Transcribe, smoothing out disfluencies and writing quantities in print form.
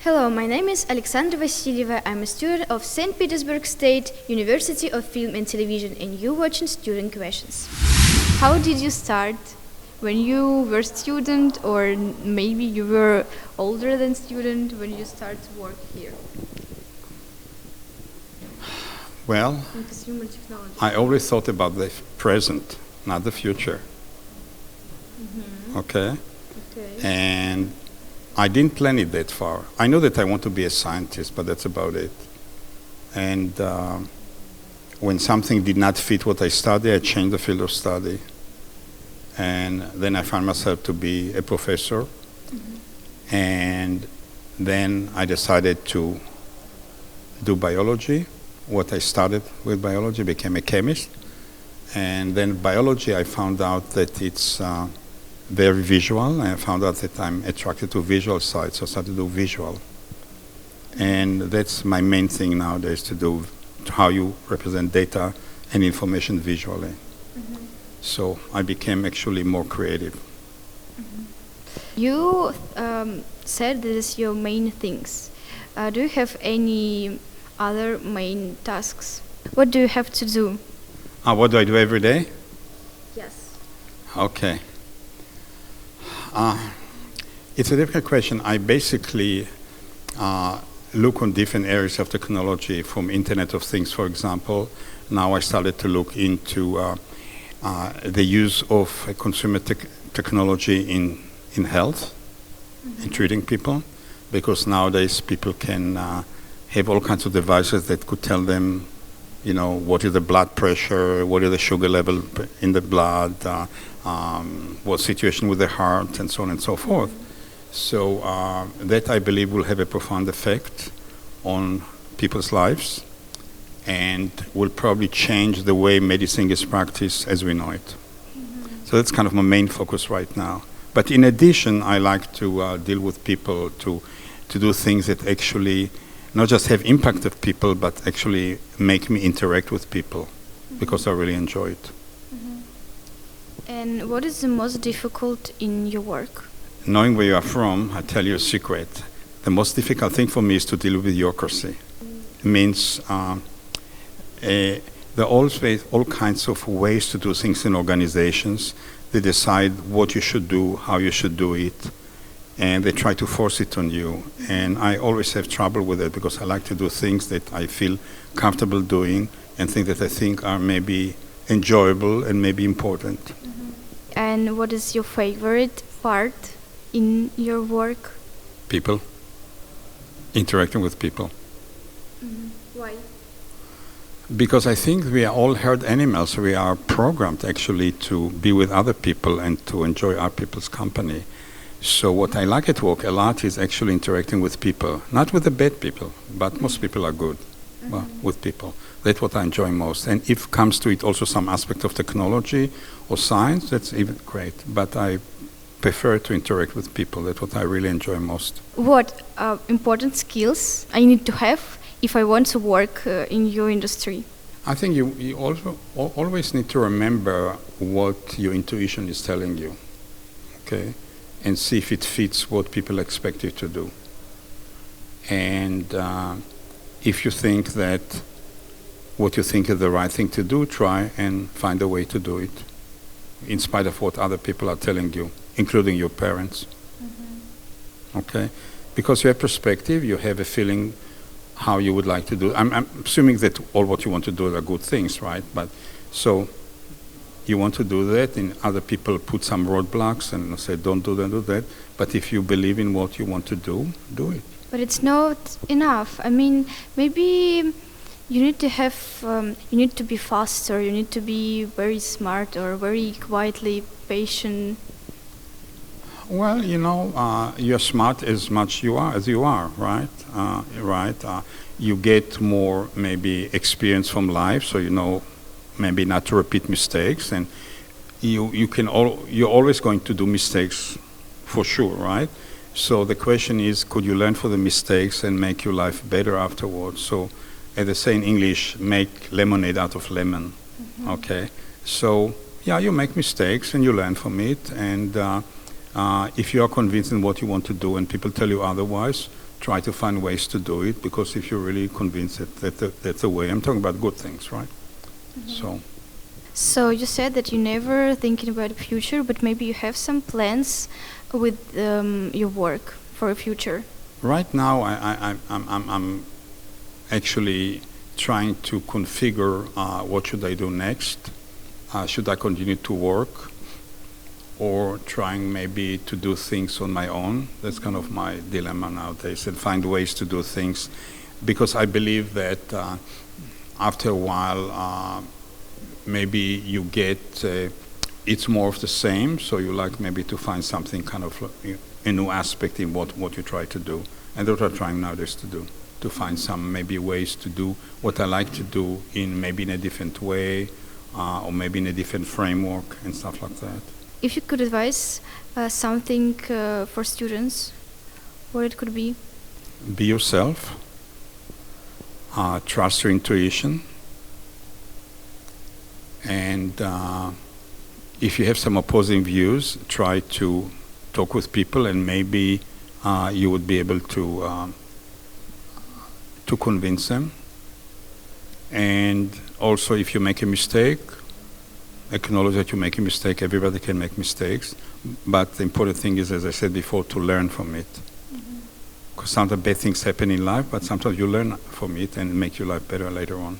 Hello, my name is Aleksandra Vasileva. I'm a student of St. Petersburg State University of Film and Television, and you're watching Student Questions. How did you start? When you were student, or maybe you were older than student when you started to work here? Well, In consumer technology. I always thought about the present, not the future. Okay? Okay. And I didn't plan it that far. I know that I want to be a scientist, but that's about it. And when something did not fit what I studied, I changed the field of study. And then I found myself to be a professor. And then I decided to do biology. What I started with biology, became a chemist. And then biology, I found out that it's very visual. I found out that I'm attracted to visual side, so I started to do visual. And that's my main thing nowadays, to do how you represent data and information visually. So I became actually more creative. You said this is your main things. Do you have any other main tasks? What do you have to do? What do I do every day? Yes. Okay. It's a difficult question. I basically look on different areas of technology, from Internet of Things, for example. Now I started to look into the use of consumer technology in health, in treating people, because nowadays people can have all kinds of devices that could tell them, you know, what is the blood pressure, what is the sugar level in the blood, what situation with the heart, and so on and so forth. So that, I believe, will have a profound effect on people's lives, and will probably change the way medicine is practiced as we know it. So that's kind of my main focus right now. But in addition, I like to deal with people, to do things that actually not just have impact of people, but actually make me interact with people, because I really enjoy it. And what is the most difficult in your work? Knowing where you are from, I tell you a secret. The most difficult thing for me is to deal with bureaucracy. It means there are always all kinds of ways to do things in organizations. They decide what you should do, how you should do it, and they try to force it on you. And I always have trouble with it, because I like to do things that I feel comfortable doing, and things that I think are maybe enjoyable and maybe important. And what is your favorite part in your work? People. Interacting with people. Why? Because I think we are all herd animals. We are programmed actually to be with other people and to enjoy other people's company. So what I like at work a lot is actually interacting with people. Not with the bad people, but most people are good with people. That's what I enjoy most. And if comes to it also some aspect of technology or science, that's even great. But I prefer to interact with people. That's what I really enjoy most. What important skills I need to have if I want to work in your industry? I think you also always need to remember what your intuition is telling you, okay? And see if it fits what people expect you to do. And if you think that what you think is the right thing to do, try and find a way to do it, in spite of what other people are telling you, including your parents. Okay? Because you have perspective, you have a feeling how you would like to do. I'm assuming that all what you want to do are good things, right? But so you want to do that, and other people put some roadblocks and say, don't do that, do that. But if you believe in what you want to do it. But it's not enough. I mean, maybe you need to have, you need to be faster, you need to be very smart or very quietly patient. Well, you know, you're smart as much as you are, right? You get more maybe experience from life, so you know maybe not to repeat mistakes, and you're always going to do mistakes for sure, right? So the question is, could you learn from the mistakes and make your life better afterwards? So, as they say in English, make lemonade out of lemon. Okay, so yeah, you make mistakes and you learn from it, and if you are convinced in what you want to do and people tell you otherwise, try to find ways to do it, because if you're really convinced that's the way, I'm talking about good things, right? So you said that you never thinking about the future, but maybe you have some plans with your work for a future. Right now, I'm actually trying to configure what should I do next. Should I continue to work, or trying maybe to do things on my own? That's kind of my dilemma nowadays, and find ways to do things, because I believe that after a while, maybe you get, it's more of the same, so you like maybe to find something kind of a new aspect in what you try to do. And that's what I'm trying nowadays to do, to find some maybe ways to do what I like to do in maybe in a different way, or maybe in a different framework and stuff like that. If you could advise something for students, what it could be? Be yourself, trust your intuition, and if you have some opposing views, try to talk with people, and maybe you would be able to convince them. And also, if you make a mistake, acknowledge that you make a mistake. Everybody can make mistakes, but the important thing is, as I said before, to learn from it. Because sometimes bad things happen in life, but sometimes you learn from it and make your life better later on.